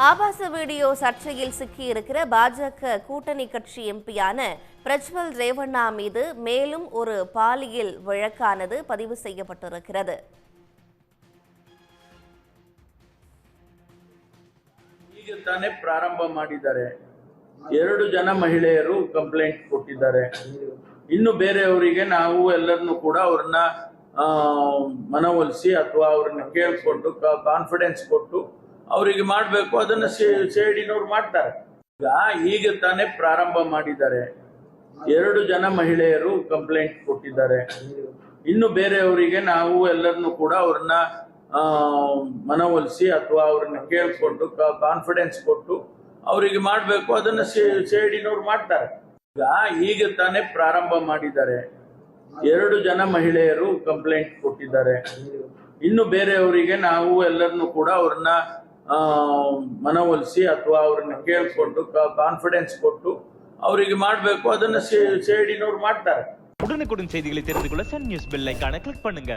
ஆபாச வீடியோ சர்ச்சையில் சிக்கியிருக்கிற பாஜக கூட்டணி கட்சி எம்பியான பிரஜ்வல் ரேவண்ணா மீது மேலும் ஒரு பாலியல் வழக்கானது பதிவு செய்யப்பட்டிருக்கிறது. ಈಗ ತಾನೇ ಪ್ರಾರಂಭ ಮಾಡಿದ್ದಾರೆ. 2 ಜನ ಮಹಿಳೆಯರು ಕಂಪ್ಲೇಂಟ್ ಕೊಟ್ಟಿದ್ದಾರೆ. ಇನ್ನು ಬೇರೆಯವರಿಗೆ ನಾವು ಎಲ್ಲರನ್ನು ಕೂಡ ಅವ್ರನ್ನ ಮನವೊಲಿಸಿ ಅಥವಾ ಅವ್ರನ್ನ ಕೇಳಿಕೊಂಡು ಕಾನ್ಫಿಡೆನ್ಸ್ ಕೊಟ್ಟು ಅವರಿಗೆ ಮಾಡಬೇಕು. ಅದನ್ನ ಸೇಡಿನವ್ರು ಮಾಡ್ತಾರೆ. ಈಗ ತಾನೇ ಪ್ರಾರಂಭ ಮಾಡಿದ್ದಾರೆ. 2 ಜನ ಮಹಿಳೆಯರು ಕಂಪ್ಲೇಂಟ್ ಕೊಟ್ಟಿದ್ದಾರೆ. ಇನ್ನು ಬೇರೆಯವರಿಗೆ ನಾವು ಎಲ್ಲರನ್ನು ಕೂಡ ಅವ್ರನ್ನ ಮನವೊಲಿಸಿ ಅಥವಾ ಅವ್ರನ್ನ ಕೇಳಿಕೊಂಡು ಕಾನ್ಫಿಡೆನ್ಸ್ ಕೊಟ್ಟು ಅವರಿಗೆ ಮಾಡಬೇಕು. ಅದನ್ನ ಸೇಡಿನವ್ರು ಮಾಡ್ತಾರೆ. ಈಗ ತಾನೇ ಪ್ರಾರಂಭ ಮಾಡಿದ್ದಾರೆ. 2 ಜನ ಮಹಿಳೆಯರು ಕಂಪ್ಲೇಂಟ್ ಕೊಟ್ಟಿದ್ದಾರೆ. ಇನ್ನು ಬೇರೆಯವರಿಗೆ ನಾವು ಎಲ್ಲರನ್ನು ಕೂಡ ಅವ್ರನ್ನ ಮನವೊಲಿಸಿ ಅಥವಾ ಅವ್ರನ್ನ ಕೇಳಿಕೊಂಡು ಕಾನ್ಫಿಡೆನ್ಸ್ ಕೊಟ್ಟು ಅವರಿಗೆ ಮಾಡಬೇಕು. ಅದನ್ನ ಸೇಡಿನವ್ರು ಮಾಡ್ತಾರೆ. உடனுக்குடன் செய்திகளை தெரிந்து கொள்ள சன் நியூஸ் பெல் ஐகானை கிளிக் பண்ணுங்க.